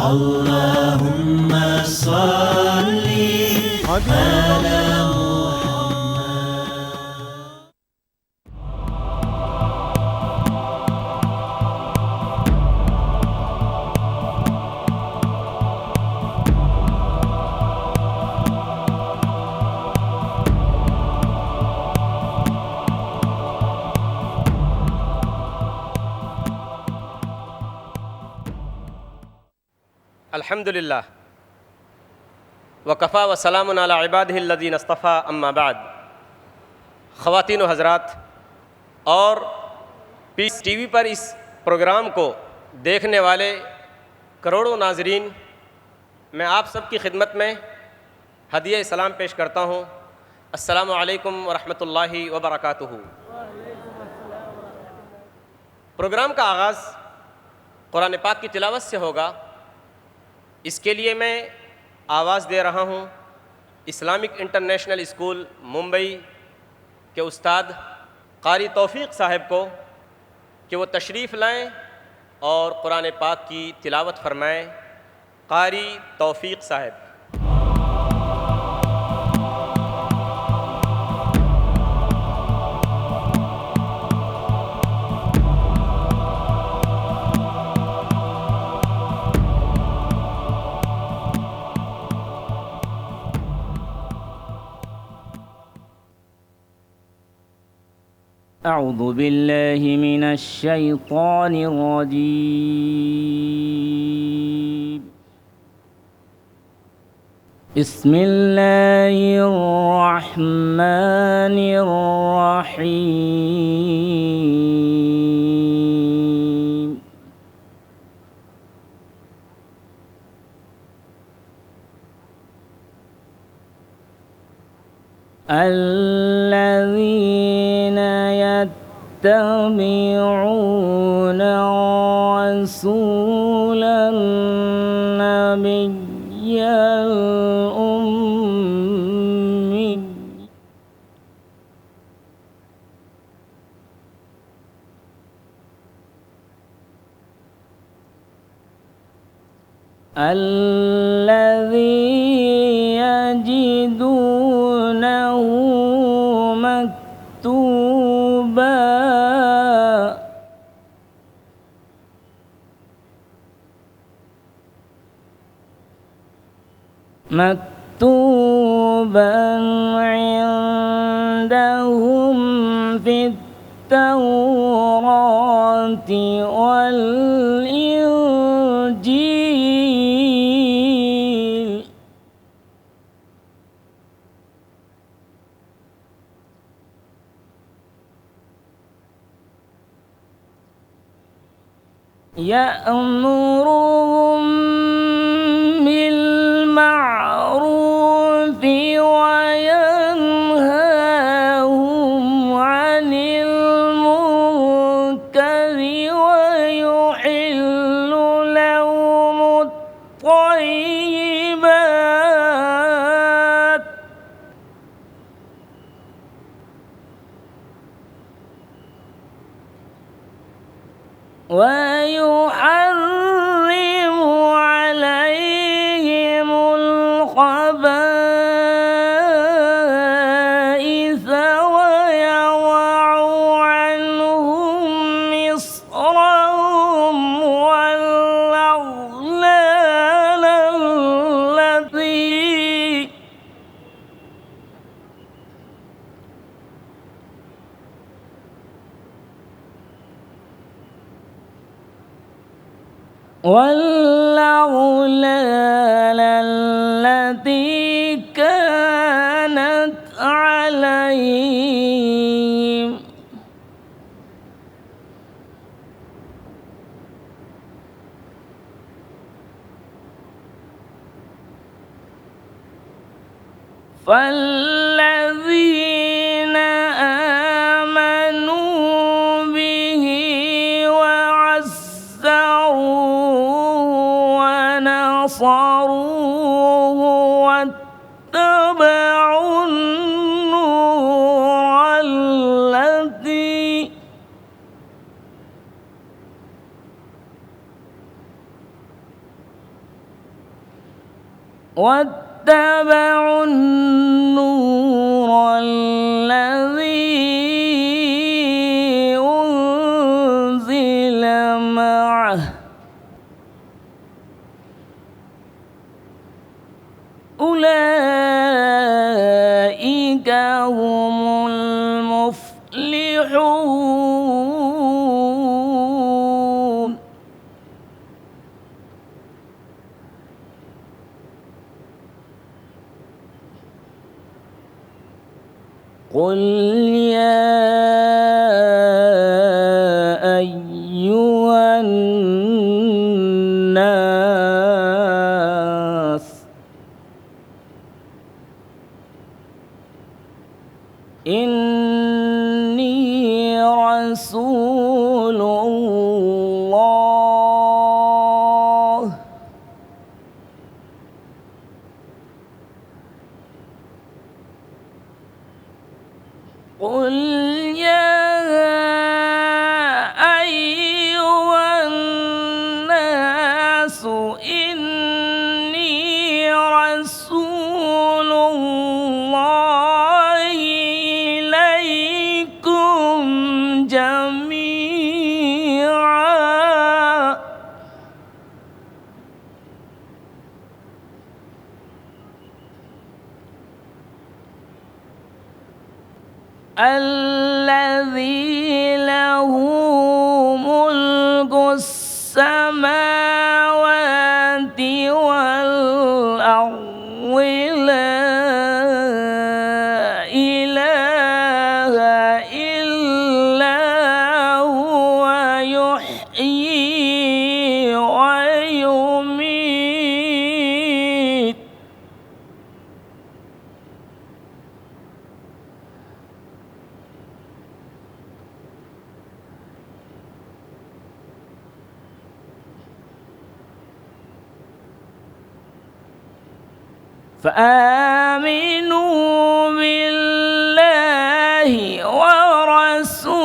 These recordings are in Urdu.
اللهم صل على الحمد للہ وکفا وسلام علی عبادہ الذین اصطفیٰ اما بعد. خواتین و حضرات، اور پیس ٹی وی پر اس پروگرام کو دیکھنے والے کروڑوں ناظرین، میں آپ سب کی خدمت میں ہدیہ سلام پیش کرتا ہوں. السلام علیکم ورحمۃ اللہ وبرکاتہ. پروگرام کا آغاز قرآن پاک کی تلاوت سے ہوگا. اس کے لیے میں آواز دے رہا ہوں اسلامک انٹرنیشنل اسکول ممبئی کے استاد قاری توفیق صاحب کو کہ وہ تشریف لائیں اور قرآن پاک کی تلاوت فرمائیں. قاری توفیق صاحب. أعوذ بالله من الشيطان الرجيم. بسم الله الرحمن الرحيم. الذين يتبعون الرسول النبي الأمي الذي يجدونه مكتوبا عندهم في التوراة والإنجيل يأمرهم بالمعروف وينهاهم عن المنكر ويحل لهم الطيبات ويحرم عليهم الخبائث ويضع عنهم إصرهم والأغلال التي كانت عليهم فالذين آمنوا به وعزروه ونصروه واتبعوا النور الذي واتبعوا النور الذي أنزل معه أولئك هم المفلحون. قل يا أيها الناس إني رسول الله قل يا أيها الناس إني رسول الله إليكم جميعا الذي له ملك السماوات والأرض لا إله إلا هو يحيي ويميت فآمنوا بالله ورسوله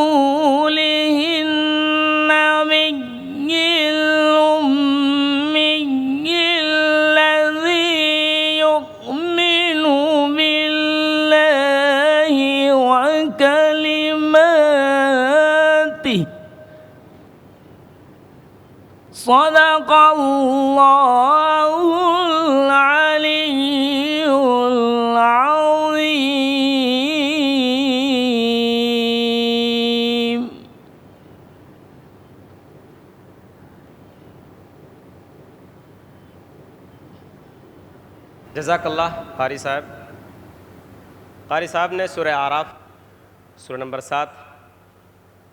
النبي الأمي الذي يؤمن بالله وكلماته صدق الله العلي العظيم. جزاک اللہ قاری صاحب. قاری صاحب نے سورہ اعراف سورہ نمبر 7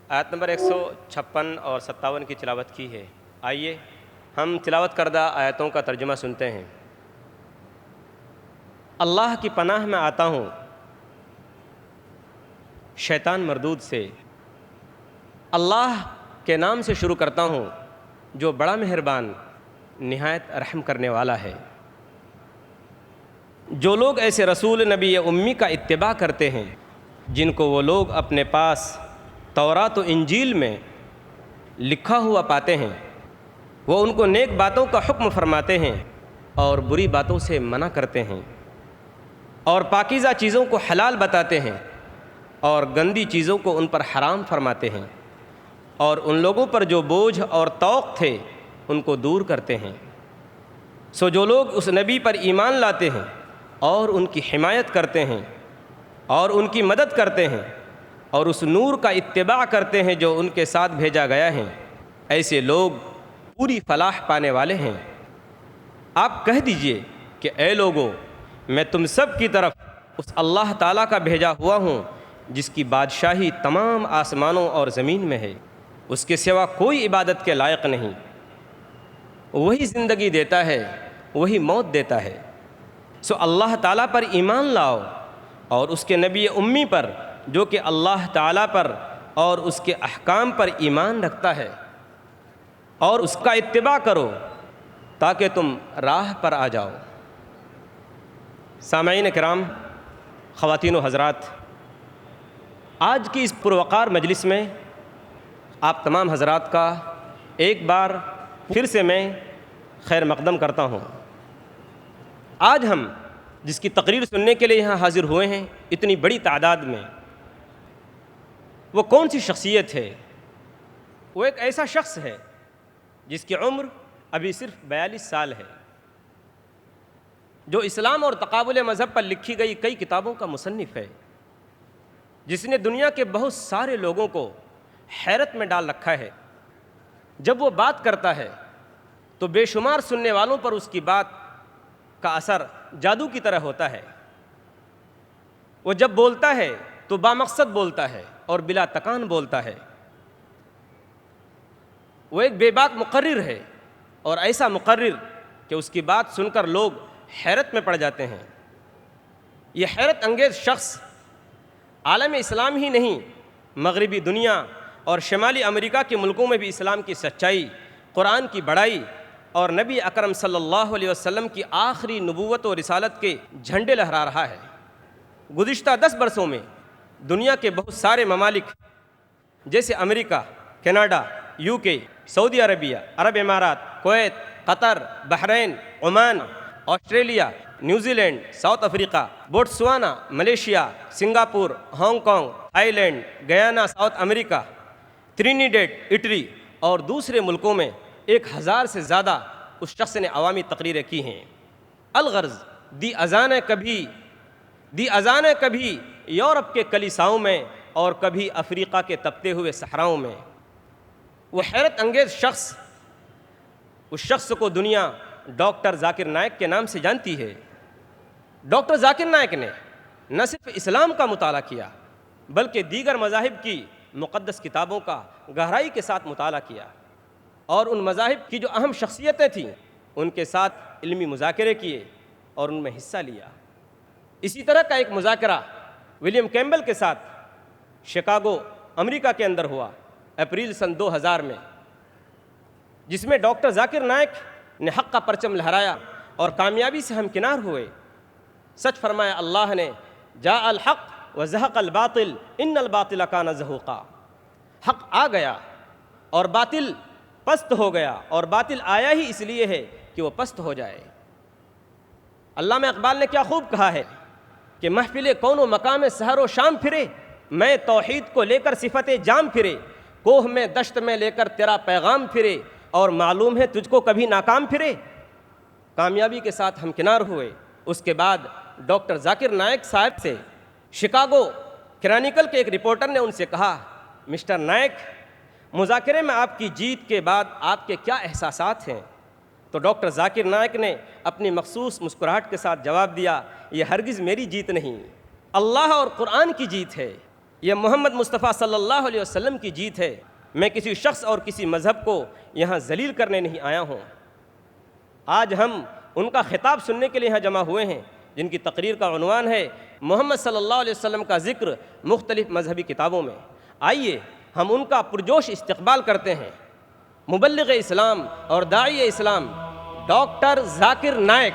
آیت نمبر 156 اور 57 کی تلاوت کی ہے. آئیے ہم تلاوت کردہ آیتوں کا ترجمہ سنتے ہیں. اللہ کی پناہ میں آتا ہوں شیطان مردود سے. اللہ کے نام سے شروع کرتا ہوں جو بڑا مہربان نہایت رحم کرنے والا ہے. جو لوگ ایسے رسول نبی امی کا اتباع کرتے ہیں جن کو وہ لوگ اپنے پاس تورات و انجیل میں لکھا ہوا پاتے ہیں، وہ ان کو نیک باتوں کا حکم فرماتے ہیں اور بری باتوں سے منع کرتے ہیں، اور پاکیزہ چیزوں کو حلال بتاتے ہیں اور گندی چیزوں کو ان پر حرام فرماتے ہیں، اور ان لوگوں پر جو بوجھ اور طوق تھے ان کو دور کرتے ہیں. سو جو لوگ اس نبی پر ایمان لاتے ہیں اور ان کی حمایت کرتے ہیں اور ان کی مدد کرتے ہیں اور اس نور کا اتباع کرتے ہیں جو ان کے ساتھ بھیجا گیا ہے، ایسے لوگ پوری فلاح پانے والے ہیں. آپ کہہ دیجئے کہ اے لوگو، میں تم سب کی طرف اس اللہ تعالیٰ کا بھیجا ہوا ہوں جس کی بادشاہی تمام آسمانوں اور زمین میں ہے. اس کے سوا کوئی عبادت کے لائق نہیں. وہی زندگی دیتا ہے، وہی موت دیتا ہے. سو اللہ تعالیٰ پر ایمان لاؤ اور اس کے نبی امی پر جو کہ اللہ تعالیٰ پر اور اس کے احکام پر ایمان رکھتا ہے، اور اس کا اتباع کرو تاکہ تم راہ پر آ جاؤ. سامعین کرام، خواتین و حضرات، آج کی اس پروقار مجلس میں آپ تمام حضرات کا ایک بار پھر سے میں خیر مقدم کرتا ہوں. آج ہم جس کی تقریر سننے کے لیے یہاں حاضر ہوئے ہیں اتنی بڑی تعداد میں، وہ کون سی شخصیت ہے؟ وہ ایک ایسا شخص ہے جس کی عمر ابھی صرف 42 سال ہے، جو اسلام اور تقابل مذہب پر لکھی گئی کئی کتابوں کا مصنف ہے، جس نے دنیا کے بہت سارے لوگوں کو حیرت میں ڈال رکھا ہے۔ جب وہ بات کرتا ہے تو بے شمار سننے والوں پر اس کی بات کا اثر جادو کی طرح ہوتا ہے۔ وہ جب بولتا ہے تو بامقصد بولتا ہے اور بلا تکان بولتا ہے۔ وہ ایک بے باک مقرر ہے، اور ایسا مقرر کہ اس کی بات سن کر لوگ حیرت میں پڑ جاتے ہیں۔ یہ حیرت انگیز شخص عالم اسلام ہی نہیں، مغربی دنیا اور شمالی امریکہ کے ملکوں میں بھی اسلام کی سچائی، قرآن کی بڑائی اور نبی اکرم صلی اللہ علیہ وسلم کی آخری نبوت و رسالت کے جھنڈے لہرا رہا ہے۔ گزشتہ 10 برسوں میں دنیا کے بہت سارے ممالک جیسے امریکہ، کینیڈا، UK، سعودی عربیہ، عرب امارات، Kuwait, Qatar, Bahrain, Oman, Australia, New Zealand, south افریقہ، Botswana, Malaysia, Singapore, Hong Kong, Thailand, Guyana, south امریکہ، ٹرینیڈیڈ، اٹلی اور دوسرے ملکوں میں 1000 سے زیادہ اس شخص نے عوامی تقریریں کی ہیں۔ الغرض دی اذانیں کبھی یورپ کے کلیساؤں میں اور کبھی افریقہ کے تپتے ہوئے صحراؤں میں۔ وہ حیرت انگیز شخص، اس شخص کو دنیا ڈاکٹر ذاکر نائک کے نام سے جانتی ہے۔ ڈاکٹر ذاکر نائک نے نہ صرف اسلام کا مطالعہ کیا بلکہ دیگر مذاہب کی مقدس کتابوں کا گہرائی کے ساتھ مطالعہ کیا، اور ان مذاہب کی جو اہم شخصیتیں تھیں ان کے ساتھ علمی مذاکرے کیے اور ان میں حصہ لیا۔ اسی طرح کا ایک مذاکرہ ولیم کیمبل کے ساتھ شکاگو، امریکہ کے اندر ہوا اپریل سن 2000 میں، جس میں ڈاکٹر ذاکر نائک نے حق کا پرچم لہرایا اور کامیابی سے ہمکنار ہوئے۔ سچ فرمایا اللہ نے، جاء الحق وزہق الباطل ان الباطل کان زہوقا۔ حق آ گیا اور باطل پست ہو گیا، اور باطل آیا ہی اس لیے ہے کہ وہ پست ہو جائے۔ علامہ اقبال نے کیا خوب کہا ہے کہ محفل کون و مقام سحر و شام پھرے، میں توحید کو لے کر صفت جام پھرے، کوہ میں دشت میں لے کر تیرا پیغام پھرے، اور معلوم ہے تجھ کو کبھی ناکام پھرے۔ کامیابی کے ساتھ ہمکنار ہوئے۔ اس کے بعد ڈاکٹر ذاکر نائک صاحب سے شکاگو کرانیکل کے ایک رپورٹر نے ان سے کہا، مسٹر نائک، مذاکرے میں آپ کی جیت کے بعد آپ کے کیا احساسات ہیں؟ تو ڈاکٹر ذاکر نائک نے اپنی مخصوص مسکراہٹ کے ساتھ جواب دیا، یہ ہرگز میری جیت نہیں، اللہ اور قرآن کی جیت ہے، یہ محمد مصطفیٰ صلی اللہ علیہ وسلم کی جیت ہے۔ میں کسی شخص اور کسی مذہب کو یہاں ذلیل کرنے نہیں آیا ہوں۔ آج ہم ان کا خطاب سننے کے لیے یہاں جمع ہوئے ہیں، جن کی تقریر کا عنوان ہے محمد صلی اللہ علیہ وسلم کا ذکر مختلف مذہبی کتابوں میں۔ آئیے ہم ان کا پرجوش استقبال کرتے ہیں۔ مبلغ اسلام اور داعی اسلام ڈاکٹر ذاکر نائک۔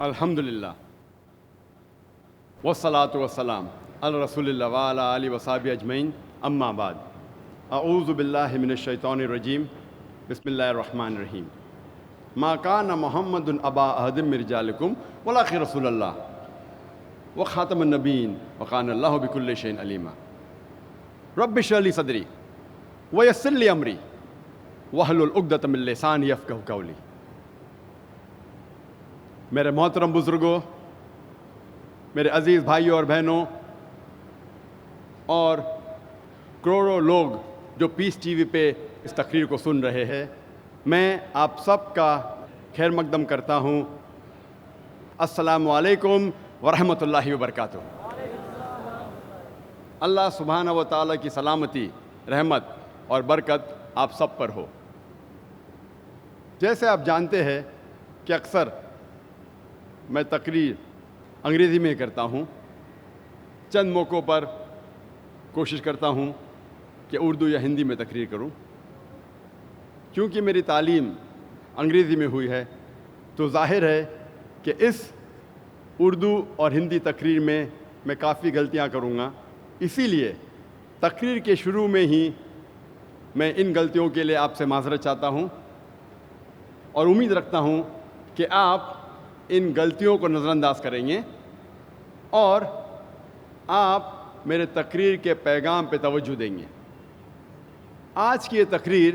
الحمدللہ والصلاة والسلام علی رسول اللہ وعلی آلہ وصحبہ اجمعین، اما بعد، اعوذ باللہ من الشیطان الرجیم، بسم اللہ الرحمن الرحیم۔ ما کان محمد ابا احد من رجالکم ولکن رسول اللہ وخاتم النبیین وکان اللہ بکل شیء علیما۔ رب اشرح لی صدری ویسر لی امری واحلل عقدۃ من لسانی یفقہوا قولی۔ میرے محترم بزرگوں، میرے عزیز بھائیوں اور بہنوں، اور کروڑوں لوگ جو پیس ٹی وی پہ اس تقریر کو سن رہے ہیں، میں آپ سب کا خیر مقدم کرتا ہوں۔ السلام علیکم ورحمۃ اللہ وبرکاتہ۔ اللہ سبحانہ و تعالیٰ کی سلامتی، رحمت اور برکت آپ سب پر ہو۔ جیسے آپ جانتے ہیں کہ اکثر میں تقریر انگریزی میں کرتا ہوں، چند موقعوں پر کوشش کرتا ہوں کہ اردو یا ہندی میں تقریر کروں۔ کیونکہ میری تعلیم انگریزی میں ہوئی ہے تو ظاہر ہے کہ اس اردو اور ہندی تقریر میں کافی غلطیاں کروں گا، اسی لیے تقریر کے شروع میں ہی میں ان غلطیوں کے لیے آپ سے معذرت چاہتا ہوں اور امید رکھتا ہوں کہ آپ ان غلطیوں کو نظر انداز کریں گے اور آپ میرے تقریر کے پیغام پہ توجہ دیں گے۔ آج کی یہ تقریر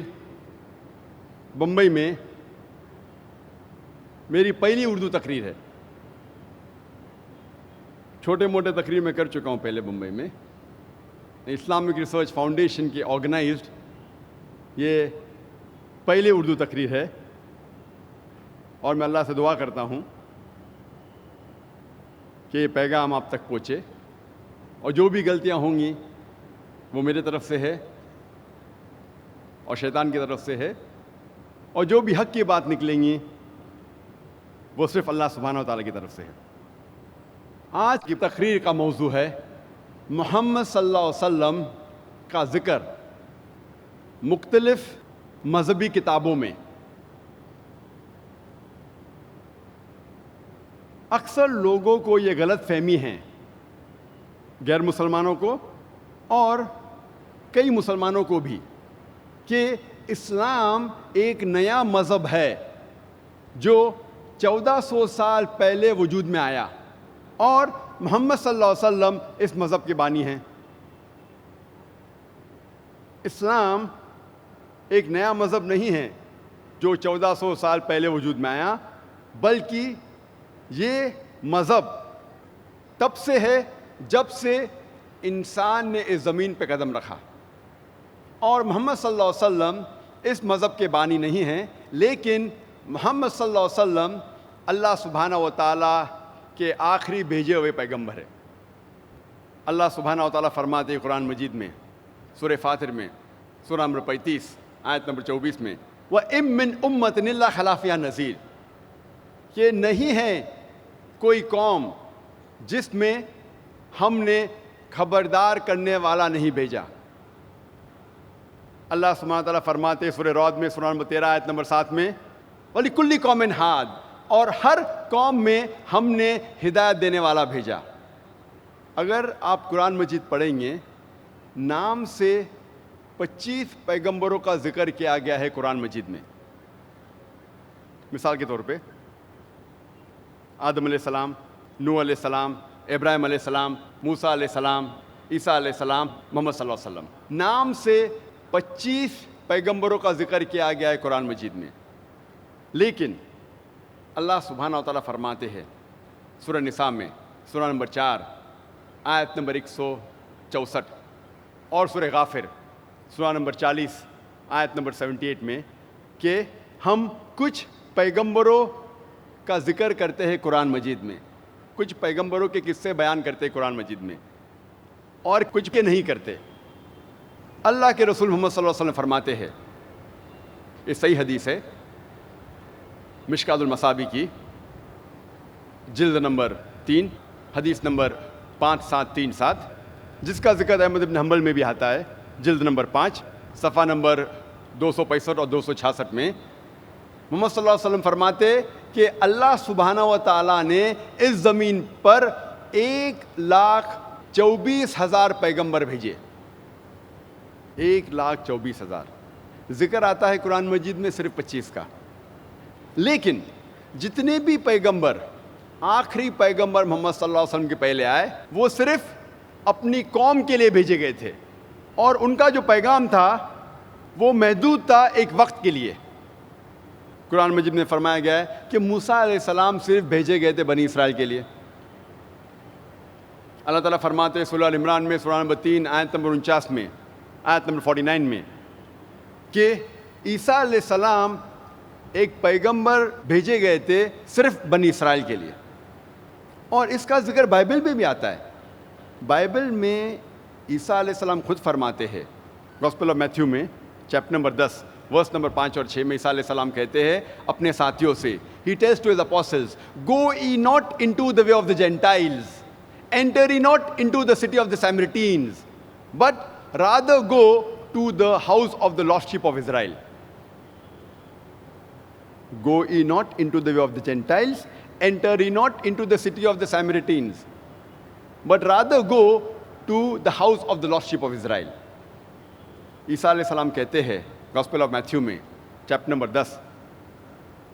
بمبئی میں میری پہلی اردو تقریر ہے۔ چھوٹے موٹے تقریر میں کر چکا ہوں پہلے بمبئی میں، اسلامک ریسرچ فاؤنڈیشن کی آرگنائزڈ یہ پہلی اردو تقریر ہے، اور میں اللہ سے دعا کرتا ہوں کہ یہ پیغام آپ تک پہنچے، اور جو بھی غلطیاں ہوں گی وہ میرے طرف سے ہے اور شیطان کی طرف سے ہے، اور جو بھی حق کی بات نکلیں گی وہ صرف اللہ سبحانہ و تعالیٰ کی طرف سے ہے۔ آج کی تقریر کا موضوع ہے محمد صلی اللہ علیہ وسلم کا ذکر مختلف مذہبی کتابوں میں۔ اکثر لوگوں کو یہ غلط فہمی ہے، غیر مسلمانوں کو اور کئی مسلمانوں کو بھی، کہ اسلام ایک نیا مذہب ہے جو 1400 سال پہلے وجود میں آیا اور محمد صلی اللہ علیہ وسلم اس مذہب کے بانی ہیں۔ اسلام ایک نیا مذہب نہیں ہے جو 1400 سال پہلے وجود میں آیا، بلکہ یہ مذہب تب سے ہے جب سے انسان نے اس زمین پہ قدم رکھا، اور محمد صلی اللہ علیہ وسلم اس مذہب کے بانی نہیں ہیں، لیکن محمد صلی اللہ علیہ وسلم اللہ سبحانہ و تعالیٰ کے آخری بھیجے ہوئے پیغمبر ہے۔ اللہ سبحانہ و تعالیٰ فرماتے ہیں قرآن مجید میں، سورہ فاطر میں، سورہ نمبر 35 آیت نمبر 24 میں، وَإِن مِّنْ أُمَّةٍ إِلَّا خَلَا فِيهَا نَذِيرٌ، کہ نہیں ہے کوئی قوم جس میں ہم نے خبردار کرنے والا نہیں بھیجا۔ اللہ سبحانہ و تعالیٰ فرماتے ہیں سورہ رعد میں، سورہ نمبر 13 آیت نمبر 7 میں، وَلِكُلِّ قَوْمٍ هَادٍ، اور ہر قوم میں ہم نے ہدایت دینے والا بھیجا۔ اگر آپ قرآن مجید پڑھیں گے، نام سے 25 پیغمبروں کا ذکر کیا گیا ہے قرآن مجید میں۔ مثال کے طور پہ آدم علیہ السلام، نوح علیہ السلام، ابراہیم علیہ السلام، موسیٰ علیہ السلام، عیسیٰ علیہ السلام، محمد صلی اللہ علیہ وسلم، نام سے 25 پیغمبروں کا ذکر کیا گیا ہے قرآن مجید میں۔ لیکن اللہ سبحانہ و تعالیٰ فرماتے ہیں سورہ نساء میں، سورہ نمبر 4 آیت نمبر 164، اور سورہ غافر سورہ نمبر 40 آیت نمبر 78 میں، کہ ہم کچھ پیغمبروں کا ذکر کرتے ہیں قرآن مجید میں، کچھ پیغمبروں کے قصے بیان کرتے ہیں قرآن مجید میں، اور کچھ کے نہیں کرتے۔ اللہ کے رسول محمد صلی اللہ علیہ وسلم فرماتے ہیں، یہ صحیح حدیث ہے مشکاۃ المصابیح کی جلد نمبر 3 حدیث نمبر 5737، جس کا ذکر احمد بن حنبل میں بھی آتا ہے، جلد نمبر 5 صفحہ نمبر 265 اور 266 میں۔ محمد صلی اللہ علیہ وسلم فرماتے کہ اللہ سبحانہ و تعالیٰ نے اس زمین پر 1,24,000 پیغمبر بھیجے، 1,24,000۔ ذکر آتا ہے قرآن مجید میں صرف 25 کا، لیکن جتنے بھی پیغمبر آخری پیغمبر محمد صلی اللہ علیہ وسلم کے پہلے آئے، وہ صرف اپنی قوم کے لیے بھیجے گئے تھے، اور ان کا جو پیغام تھا وہ محدود تھا ایک وقت کے لیے۔ قرآن مجید میں فرمایا گیا ہے کہ موسیٰ علیہ السلام صرف بھیجے گئے تھے بنی اسرائیل کے لیے۔ اللہ تعالیٰ فرماتے ہیں سورہ عمران میں، سورہ نمبر 3 آیت نمبر 49 میں، آیت نمبر 49 میں، کہ عیسیٰ علیہ السلام ایک پیغمبر بھیجے گئے تھے صرف بنی اسرائیل کے لیے، اور اس کا ذکر بائبل میں بھی آتا ہے۔ بائبل میں عیسیٰ علیہ السلام خود فرماتے ہیں گاسپل آف میتھیو میں چیپٹر نمبر 10 ورس نمبر 5 اور 6 میں عیسیٰ علیہ السلام کہتے ہیں اپنے ساتھیوں سے, He tells to his apostles, Go ye not into the way of the Gentiles, enter ye not into the city of the Samaritans, but rather go to the house of the lost sheep of Israel. Go ye not into the way of the Gentiles, enter ye not into the city of the Samaritans, but rather go to the house of the lost sheep of Israel. عیسیٰ علیہ السلام کہتے ہیں گاسپل آف میتھیو میں چیپٹر نمبر 10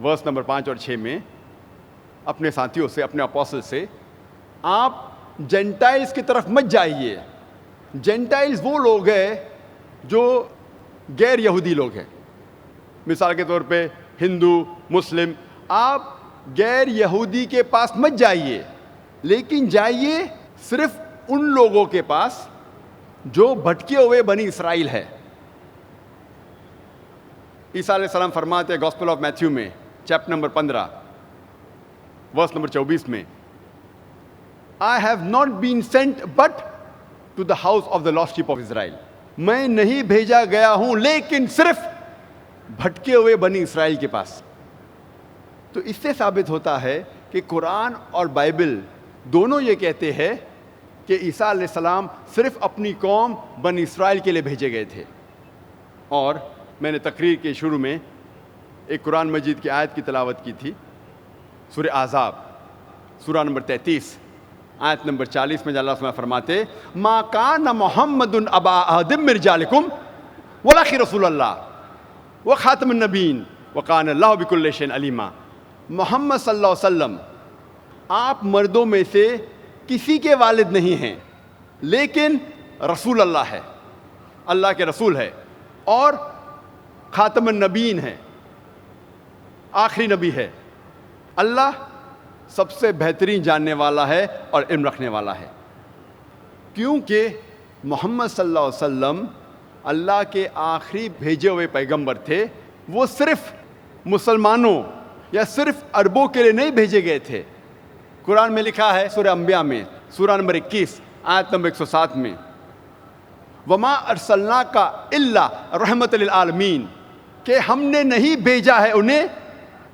ورس نمبر 5 اور 6 میں اپنے ساتھیوں سے, اپنے اپوسل سے, آپ جینٹائلز کی طرف مت جائیے. جینٹائلز وہ لوگ ہیں جو غیر یہودی لوگ ہیں. مثال کے طور پہ ہندو, مسلم, آپ غیر یہودی کے پاس مت جائیے, لیکن جائیے صرف ان لوگوں کے پاس جو بھٹکے ہوئے بنی اسرائیل ہے. عیسیٰ علیہ السلام فرماتے ہیں گاسپل آف میتھیو میں چیپٹر نمبر 15 ورس نمبر 24 میں, I have not been sent but to the house of the lost sheep of Israel. میں نہیں بھیجا گیا ہوں لیکن صرف بھٹکے ہوئے بنی اسرائیل کے پاس. تو اس سے ثابت ہوتا ہے کہ قرآن اور بائبل دونوں یہ کہتے ہیں کہ عیسیٰ علیہ السلام صرف اپنی قوم بنی اسرائیل کے لیے بھیجے گئے تھے. اور میں نے تقریر کے شروع میں ایک قرآن مجید کی آیت کی تلاوت کی تھی, سورہ احزاب سورہ نمبر 33 آیت نمبر 40 میں اللہ سبحانہ فرماتے ما کان محمد ابا احد من رجالکم ولکن رسول اللہ وخاتم النبیین وکان اللہ بکل شیء علیما. محمد صلی اللہ علیہ وسلم آپ مردوں میں سے کسی کے والد نہیں ہیں, لیکن رسول اللہ ہے, اللہ کے رسول ہے, اور خاتم النبیین ہے, آخری نبی ہے. اللہ سب سے بہترین جاننے والا ہے اور علم رکھنے والا ہے. کیونکہ محمد صلی اللہ علیہ وسلم اللہ کے آخری بھیجے ہوئے پیغمبر تھے. وہ صرف مسلمانوں یا صرف عربوں کے لیے نہیں بھیجے گئے تھے. قرآن میں لکھا ہے سورہ انبیاء میں سورہ نمبر 21 آیت نمبر 107 میں, وما ارسلناک الا رحمت للعالمین, کہ ہم نے نہیں بھیجا ہے انہیں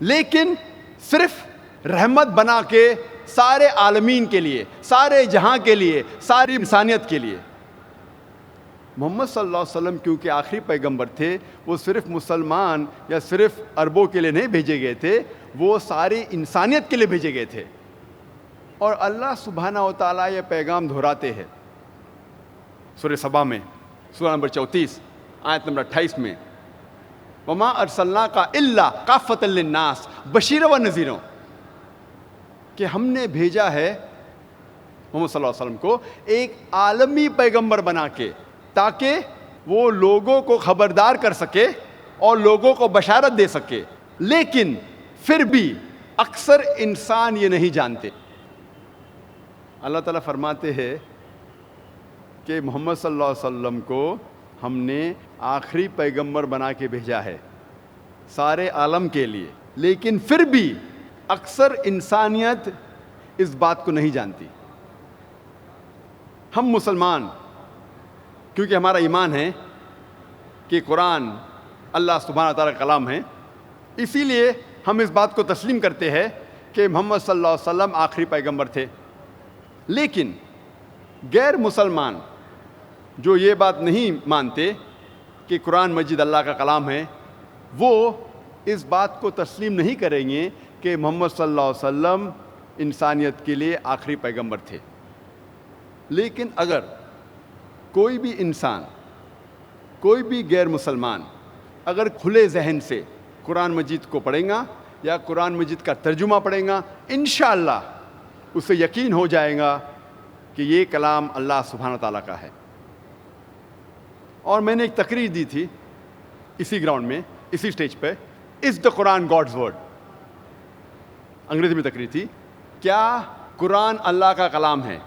لیکن صرف رحمت بنا کے سارے عالمین کے لیے, سارے جہاں کے لیے, ساری انسانیت کے لیے. محمد صلی اللہ علیہ وسلم کیونکہ آخری پیغمبر تھے, وہ صرف مسلمان یا صرف عربوں کے لیے نہیں بھیجے گئے تھے, وہ ساری انسانیت کے لیے بھیجے گئے تھے. اور اللہ سبحانہ و تعالیٰ یہ پیغام دہراتے ہیں سورہ سبا میں سورہ نمبر 34 آیت نمبر 28 میں, وما ارسلناک الا کافۃ للناس بشیرا ونذیرا, کہ ہم نے بھیجا ہے محمد صلی اللہ علیہ وسلم کو ایک عالمی پیغمبر بنا کے, تاکہ وہ لوگوں کو خبردار کر سکے اور لوگوں کو بشارت دے سکے. لیکن پھر بھی اکثر انسان یہ نہیں جانتے. اللہ تعالیٰ فرماتے ہیں کہ محمد صلی اللہ علیہ وسلم کو ہم نے آخری پیغمبر بنا کے بھیجا ہے سارے عالم کے لیے, لیکن پھر بھی اکثر انسانیت اس بات کو نہیں جانتی. ہم مسلمان کیونکہ ہمارا ایمان ہے کہ قرآن اللہ سبحانہ تعالیٰ کا کلام ہے, اسی لیے ہم اس بات کو تسلیم کرتے ہیں کہ محمد صلی اللہ علیہ وسلم آخری پیغمبر تھے. لیکن غیر مسلمان جو یہ بات نہیں مانتے کہ قرآن مجید اللہ کا کلام ہے, وہ اس بات کو تسلیم نہیں کریں گے کہ محمد صلی اللہ علیہ وسلم انسانیت کے لیے آخری پیغمبر تھے. لیکن اگر کوئی بھی انسان, کوئی بھی غیر مسلمان اگر کھلے ذہن سے قرآن مجید کو پڑھیں گا یا قرآن مجید کا ترجمہ پڑھیں گا, انشاءاللہ اسے یقین ہو جائے گا کہ یہ کلام اللہ سبحانہ تعالیٰ کا ہے. اور میں نے ایک تقریر دی تھی اسی گراؤنڈ میں, اسی سٹیج پہ, از دا قرآن گاڈز ورڈ, انگریزی میں تقریر تھی, کیا قرآن اللہ کا کلام ہے.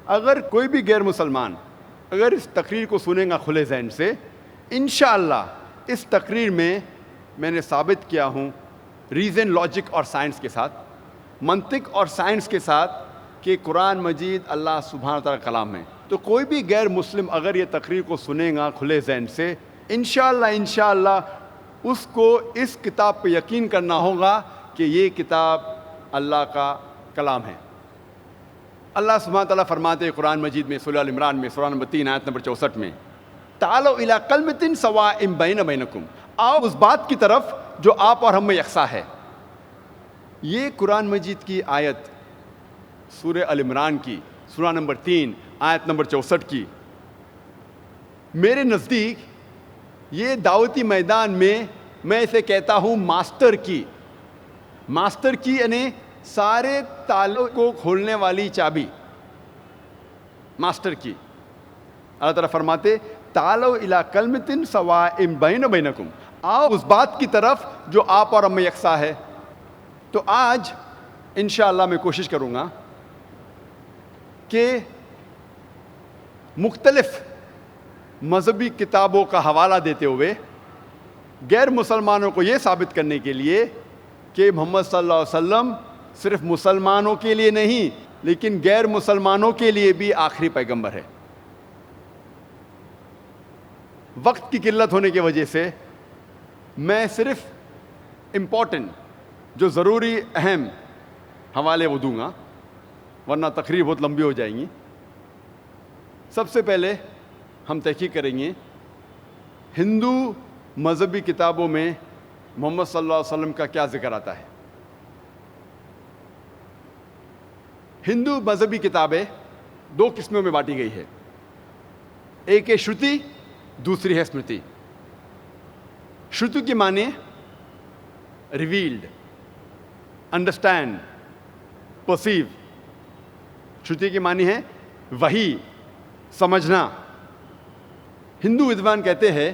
اگر کوئی بھی غیر مسلمان اگر اس تقریر کو سنے گا کھلے ذہن سے, انشاءاللہ اس تقریر میں نے ثابت کیا ہوں ریزن, لاجک اور سائنس کے ساتھ, منطق اور سائنس کے ساتھ, کہ قرآن مجید اللہ سبحانہ تعالیٰ کا کلام ہے. تو کوئی بھی غیر مسلم اگر یہ تقریر کو سنے گا کھلے ذہن سے، انشاءاللہ اس کو اس کتاب پہ یقین کرنا ہوگا کہ یہ کتاب اللہ کا کلام ہے۔ اللہ سبحانہ تعالیٰ فرماتے ہیں قرآن مجید میں سورہ عمران میں سورہ نمبر 3 آیت نمبر 64 میں، تعالوا الی کلمۃ سواء بین بینکم، آؤ اس بات کی طرف جو آپ اور ہم میں یکساں ہے۔ یہ قرآن مجید کی آیت سورہ عمران کی سورہ نمبر 3 آیت نمبر 64 کی میرے نزدیک یہ دعوتی میدان میں اسے کہتا ہوں ماسٹر کی یعنی سارے تالوں کو کھولنے والی چابی، ماسٹر کی۔ اللہ تعالیٰ فرماتے تعالوا الی کلمۃ سواء بین بینکم، آؤ اس بات کی طرف جو آپ اور ہم میں یکساں ہے۔ تو آج انشاءاللہ میں کوشش کروں گا کہ مختلف مذہبی کتابوں کا حوالہ دیتے ہوئے غیر مسلمانوں کو یہ ثابت کرنے کے لیے کہ محمد صلی اللہ علیہ وسلم صرف مسلمانوں کے لیے نہیں لیکن غیر مسلمانوں کے لیے بھی آخری پیغمبر ہے۔ وقت کی قلت ہونے کی وجہ سے میں صرف امپورٹنٹ جو ضروری اہم حوالے وہ دوں گا، ورنہ تقریر بہت لمبی ہو جائیں گی۔ سب سے پہلے ہم تحقیق کریں گے ہندو مذہبی کتابوں میں محمد صلی اللہ علیہ وسلم کا کیا ذکر آتا ہے۔ ہندو مذہبی کتابیں 2 قسموں میں بانٹی گئی ہے، ایک ہے شروتی، دوسری ہے اسمرتی۔ شروتی کی معنی ریویلڈ، انڈرسٹینڈ، پرسیو۔ شروتی کی معنی ہے وحی، سمجھنا۔ ہندو ودوان کہتے ہیں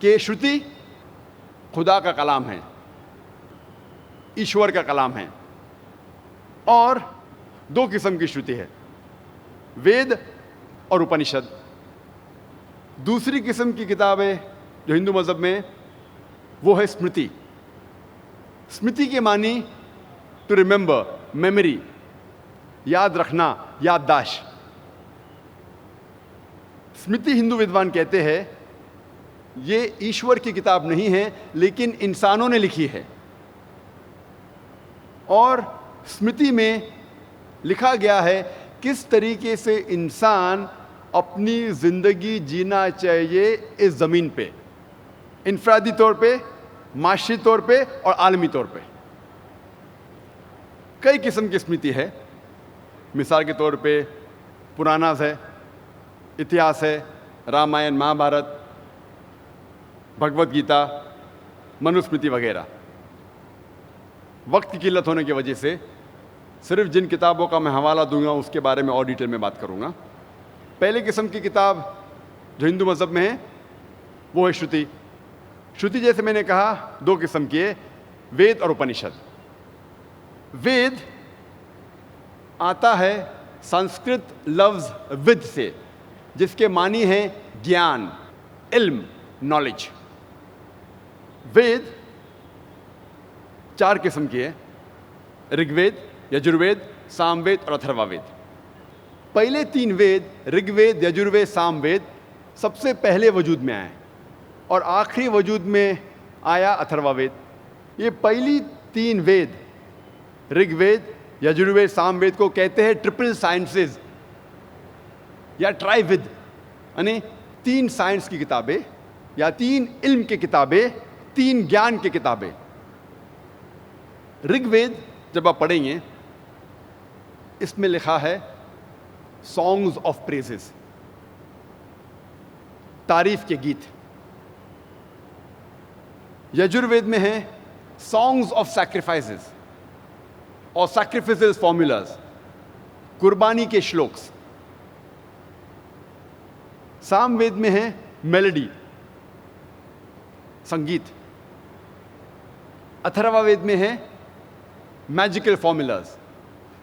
کہ شروتی خدا کا کلام ہے، ایشور کا کلام ہے، اور 2 قسم کی شروتی ہے، وید اور اپنشد۔ دوسری قسم کی کتابیں جو ہندو مذہب میں وہ ہے اسمرتی۔ اسمرتی کے معنی ٹو ریممبر، میموری، یاد رکھنا، یادداشت۔ اسمرتی ہندو ودوان کہتے ہیں یہ ایشور کی کتاب نہیں ہے لیکن انسانوں نے لکھی ہے، اور اسمرتی میں لکھا گیا ہے کس طریقے سے انسان اپنی زندگی جینا چاہیے اس زمین پہ، انفرادی طور پہ، معاشی طور پہ اور عالمی طور پہ۔ کئی قسم کی اسمرتی ہے، مثال کے طور پہ پراناز ہے، اتہاس ہے، رامائن، مہا بھارت، بھگوت گیتا، منوسمرتی وغیرہ۔ وقت کی قلت ہونے کی وجہ سے صرف جن کتابوں کا میں حوالہ دوں گا اس کے بارے میں اور ڈیٹیل میں بات کروں گا۔ پہلے قسم کی کتاب جو ہندو مذہب میں ہے وہ ہے شروتی۔ شروتی جیسے میں نے کہا 2 قسم کی ہے، وید اور اپنشد۔ وید آتا ہے سنسکرت لفظ ود سے، جس کے معنی ہے گیان، علم، نالج۔ وید 4 قسم کی ہے، رگ وید، یجروید، سام وید اور اتھروا وید۔ پہلے 3 وید رگ وید، یجروید، سام وید سب سے پہلے وجود میں آئے، اور آخری وجود میں آیا اتھروا وید۔ یہ پہلی 3 وید رگ وید، یجروید، سام وید کو کہتے ہیں ٹرپل سائنسز یا ٹرائی ود، یعنی 3 سائنس کی کتابیں یا 3 علم کی کتابیں، 3 گیان کی کتابیں۔ رگ وید جب آپ پڑھیں گے اس میں لکھا ہے سانگز آف پریزز، تعریف کے گیت۔ یجروید میں ہے سانگز آف سیکریفائسز اور سیکریفائسز فارمولاز، قربانی کے شلوکس۔ سام وید میں ہے میلڈی، سنگیت۔ اتھروا وید میں ہے میجیکل فارمولاز،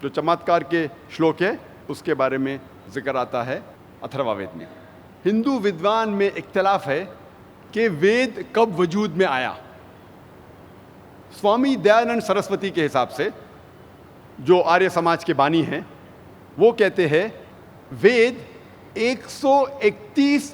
جو چمتکار کے شلوک ہے اس کے بارے میں ذکر آتا ہے اتھروا وید میں۔ ہندو ودوان میں اختلاف ہے کہ وید کب وجود میں آیا۔ سوامی دیانند سرسوتی کے حساب سے، جو آریہ سماج کے بانی ہیں، وہ کہتے ہیں وید 131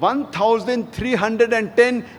1310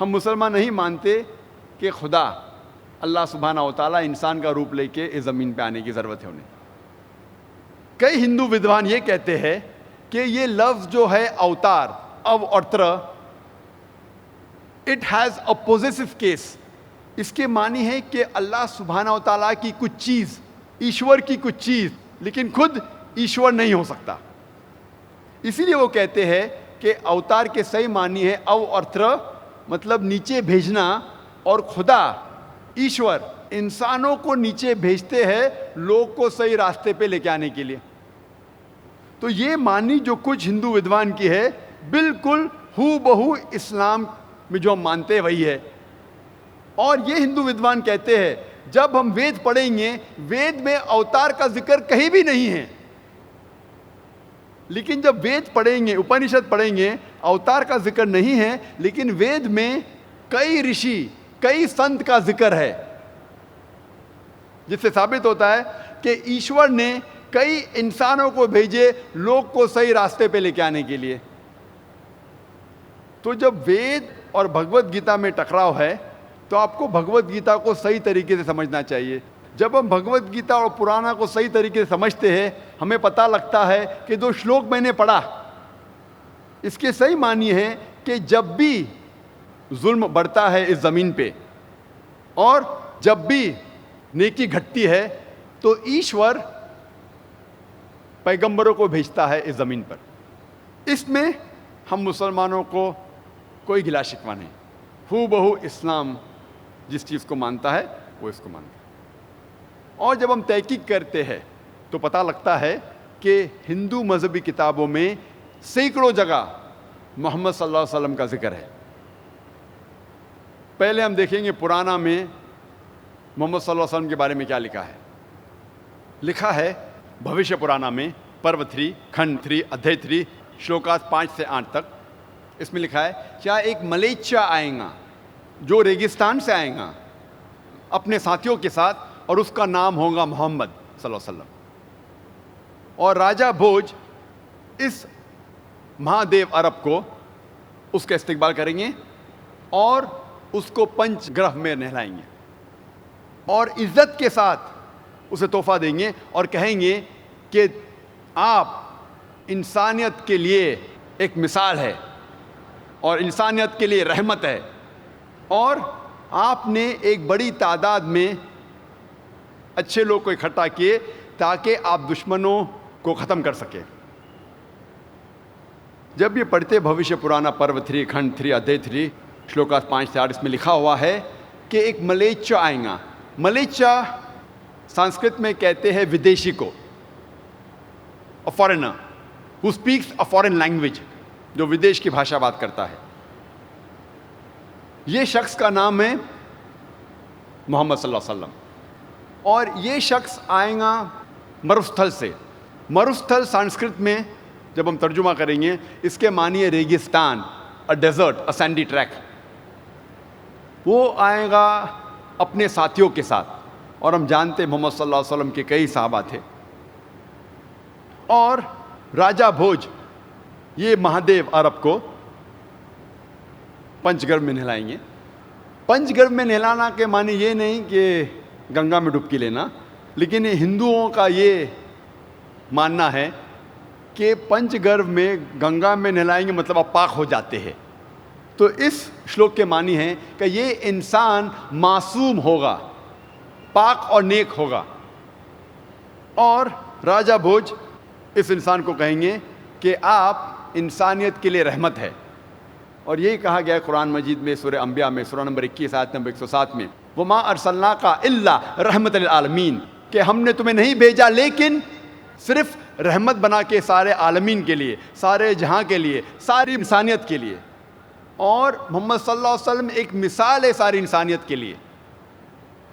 ہم مسلمان نہیں مانتے کہ خدا اللہ سبحانہ و تعالیٰ انسان کا روپ لے کے اس زمین پہ آنے کی ضرورت ہے انہیں. کئی ہندو ودوان یہ کہتے ہیں کہ یہ لفظ جو ہے اوتار او اور تر it has a possessive case. اس کے معنی ہے کہ اللہ سبحانہ و تعالیٰ کی کچھ چیز، ایشور کی کچھ چیز، لیکن خود ایشور نہیں ہو سکتا. اسی لیے وہ کہتے ہیں کہ اوتار کے صحیح معنی ہے او اور تر، مطلب نیچے بھیجنا، اور خدا ایشور انسانوں کو نیچے بھیجتے ہیں لوگ کو صحیح راستے پہ لے کے آنے کے لیے. تو یہ معنی جو کچھ ہندو ودوان کی ہے بالکل ہو بہو اسلام میں جو ہم مانتے ہیں وہی ہے. اور یہ ہندو ودوان کہتے ہیں جب ہم وید پڑھیں گے، وید میں اوتار کا ذکر کہیں بھی نہیں ہے، لیکن جب وید پڑھیں گے، اپنشد پڑھیں گے، اوتار کا ذکر نہیں ہے، لیکن وید میں کئی رشی، کئی سنت کا ذکر ہے، جس سے ثابت ہوتا ہے کہ ایشور نے کئی انسانوں کو بھیجے لوگ کو صحیح راستے پہ لے کے آنے کے لیے. تو جب وید اور بھگوت گیتا میں ٹکراؤ ہے تو آپ کو بھگوت گیتا کو صحیح طریقے سے سمجھنا چاہیے. جب ہم بھگوت گیتا اور پرانا کو صحیح طریقے سے سمجھتے ہیں، ہمیں پتہ لگتا ہے کہ جو شلوک میں نے پڑھا اس کے صحیح معنی ہے کہ جب بھی ظلم بڑھتا ہے اس زمین پہ اور جب بھی نیکی گھٹتی ہے تو ایشور پیغمبروں کو بھیجتا ہے اس زمین پر. اس میں ہم مسلمانوں کو کوئی گلا شکوہ نہیں. ہو بہو اسلام جس چیز کو مانتا ہے وہ اس کو مانتا ہے. اور جب ہم تحقیق کرتے ہیں تو پتہ لگتا ہے کہ ہندو مذہبی کتابوں میں سینکڑوں جگہ محمد صلی اللہ علیہ وسلم کا ذکر ہے. پہلے ہم دیکھیں گے پرانا میں محمد صلی اللہ علیہ وسلم کے بارے میں کیا لکھا ہے. لکھا ہے بھوشیہ پرانا میں پرو 3 کھنڈ 3 ادھیے 3 شلوکات 5 سے 8 تک. اس میں لکھا ہے کیا ایک ملیچا آئے گا جو ریگستان سے آئے گا اپنے ساتھیوں کے ساتھ، اور اس کا نام ہوگا محمد صلی اللہ علیہ وسلم. اور راجہ بھوج اس مہادیو عرب کو اس کا استقبال کریں گے اور اس کو پنچ گرہ میں نہلائیں گے اور عزت کے ساتھ اسے تحفہ دیں گے اور کہیں گے کہ آپ انسانیت کے لیے ایک مثال ہے اور انسانیت کے لیے رحمت ہے، اور آپ نے ایک بڑی تعداد میں اچھے لوگ کو اکٹھا کیے تاکہ آپ دشمنوں کو ختم کر سکیں. جب یہ پڑھتے بھوشیہ پرانا پرو 3 کھنڈ 3 ادھیے 3 شلوکات 5 سے 8 اس میں لکھا ہوا ہے کہ ایک ملیچا آئے گا. ملیچا سنسکرت میں کہتے ہیں ودیشی کو، a foreigner who speaks a foreign language، جو ودیش کی بھاشا بات کرتا ہے. یہ شخص کا نام ہے محمد صلی اللہ علیہ وسلم، اور یہ شخص آئے گا مروستھل سے. مروستھل سنسکرت میں جب ہم ترجمہ کریں گے اس کے معنی ہے ریگستان، a desert, a sandy track. وہ آئے گا اپنے ساتھیوں کے ساتھ، اور ہم جانتے محمد صلی اللہ علیہ وسلم کے کئی صحابہ تھے. اور راجہ بھوج یہ مہادیو عرب کو پنچ گرھ میں نہلائیں گے. پنچ گرھ میں نہلانا کے معنی یہ نہیں کہ گنگا میں ڈبکی لینا، لیکن ہندوؤں کا یہ ماننا ہے کہ پنچ گرھ میں گنگا میں نہلائیں گے مطلب آپ پاک ہو جاتے ہیں. تو اس شلوک کے معنی ہے کہ یہ انسان معصوم ہوگا، پاک اور نیک ہوگا. اور راجہ بھوج اس انسان کو کہیں گے کہ آپ انسانیت کے لیے رحمت ہے. اور یہی کہا گیا ہے قرآن مجید میں سورہ انبیاء میں سورہ نمبر 21 آیت نمبر 107 میں، وَمَا أَرْسَلْنَاكَ إِلَّا رَحْمَةً لِلْعَالَمِينَ، کہ ہم نے تمہیں نہیں بھیجا لیکن صرف رحمت بنا کے سارے عالمین کے لیے، سارے جہاں کے لیے، ساری انسانیت کے لیے. اور محمد صلی اللہ علیہ وسلم ایک مثال ہے ساری انسانیت کے لیے.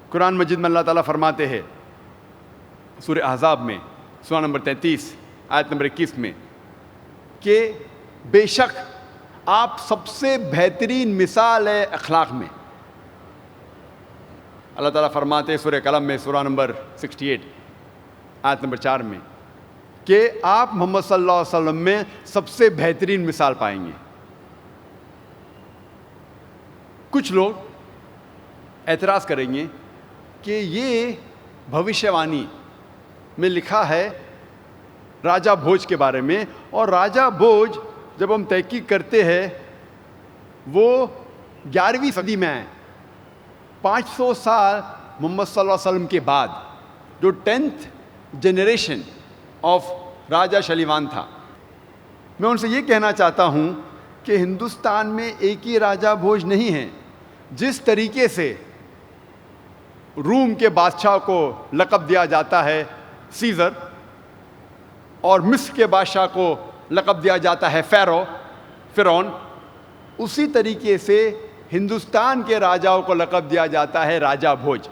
قرآن مجید میں اللہ تعالیٰ فرماتے ہیں سورہ احزاب میں سورہ نمبر 33 آیت نمبر 21 میں کہ بے شک آپ سب سے بہترین مثال ہے اخلاق میں. اللہ تعالیٰ فرماتے ہیں سورہ قلم میں سورہ نمبر 68 آیت نمبر 4 میں کہ آپ محمد صلی اللہ علیہ وسلم میں سب سے بہترین مثال پائیں گے. کچھ لوگ اعتراض کریں گے کہ یہ بھوشیہ وانی میں لکھا ہے راجہ بھوج کے بارے میں، اور راجہ بھوج جب ہم تحقیق کرتے ہیں وہ 11ویں صدی میں ہے، 500 سال محمد صلی اللہ علیہ وسلم کے بعد، جو 10th جنریشن آف راجہ شلیوان تھا۔ میں ان سے یہ کہنا چاہتا ہوں کہ ہندوستان میں ایک ہی راجہ بھوج نہیں ہے۔ جس طریقے سے روم کے بادشاہ کو لقب دیا جاتا ہے سیزر، اور مصر کے بادشاہ کو لقب دیا جاتا ہے فرعون، اسی طریقے سے ہندوستان کے راجاؤں کو لقب دیا جاتا ہے راجہ بھوج۔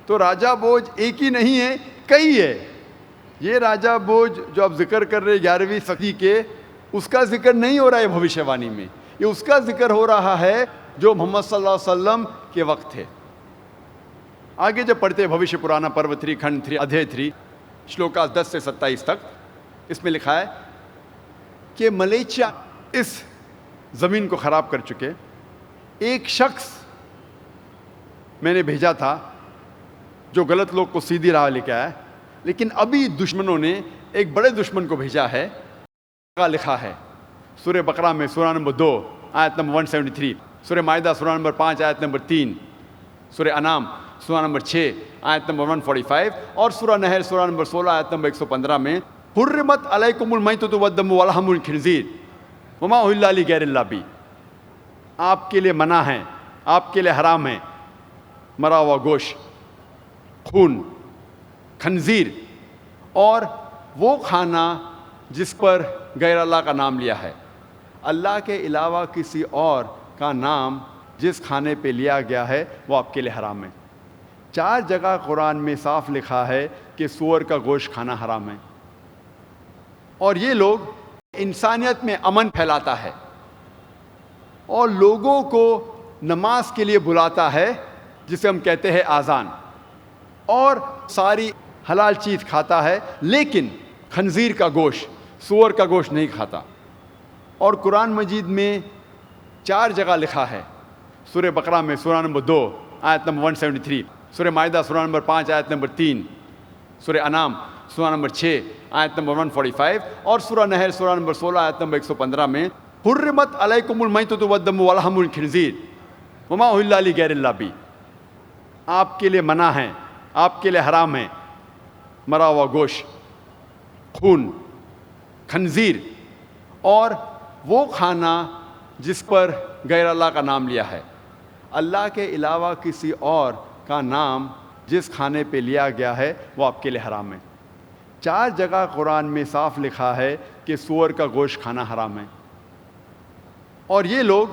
تو راجہ بھوج ایک ہی نہیں ہے، کئی ہے۔ یہ راجہ بھوج جو آپ ذکر کر رہے 11ویں صدی کے، اس کا ذکر نہیں ہو رہا ہے بھوشیہ وانی میں، یہ اس کا ذکر ہو رہا ہے جو محمد صلی اللہ علیہ وسلم کے وقت تھے۔ آگے جب پڑھتے بھوشیہ پرانا پرو 3 کھنڈ 3 ادھیے 3 شلوکا 10 سے 27 تک، اس میں لکھا ہے کہ ملیچیا اس زمین کو خراب کر چکے۔ ایک شخص میں نے بھیجا تھا جو غلط لوگ کو سیدھی راہ لے کے آیا، لیکن ابھی دشمنوں نے ایک بڑے دشمن کو بھیجا ہے۔ لکھا ہے سورہ بقرہ میں سورہ نمبر 2 آیت نمبر 173، سورہ مائدہ سورہ نمبر 5 آیت نمبر 3، سورہ انعام سورہ نمبر 6 آیت نمبر 145، اور سورہ نحل سورہ نمبر 16 آیت نمبر 115 میں حرمت علیکم المیتۃ والدم ولحم الخنزیر وما اہل لغیر اللہ بہ، آپ کے لیے منع ہے، آپ کے لیے حرام ہے مرا ہوا گوشت، خون، خنزیر، اور وہ کھانا جس پر غیر اللہ کا نام لیا ہے۔ اللہ کے علاوہ کسی اور کا نام جس کھانے پہ لیا گیا ہے وہ آپ کے لیے حرام ہے۔ 4 جگہ قرآن میں صاف لکھا ہے کہ سور کا گوشت کھانا حرام ہے، اور یہ لوگ انسانیت میں امن پھیلاتا ہے اور لوگوں کو نماز کے لیے بلاتا ہے، جسے ہم کہتے ہیں آذان، اور ساری حلال چیز کھاتا ہے، لیکن خنزیر کا گوشت، سور کا گوشت نہیں کھاتا۔ اور قرآن مجید میں 4 جگہ لکھا ہے، سورہ بقرہ میں سورہ نمبر 2 آیت نمبر 173، سورہ مائدہ سورہ نمبر 5 آیت نمبر 3، سورہ انعام سورہ نمبر 6 آیت نمبر 145، اور سورہ نحل سورہ نمبر 16 آیت نمبر 115 میں حرمت علیکم المیتۃ والدم ولحم الخنزیر وما اہل لغیر اللہ بہ، آپ کے لیے منع ہے، آپ کے لیے حرام ہے مرا ہوا گوشت، خون، خنزیر، اور وہ کھانا جس پر غیر اللہ کا نام لیا ہے۔ اللہ کے علاوہ کسی اور کا نام جس کھانے پہ لیا گیا ہے وہ آپ کے لیے حرام ہے۔ 4 جگہ قرآن میں صاف لکھا ہے کہ سور کا گوشت کھانا حرام ہے، اور یہ لوگ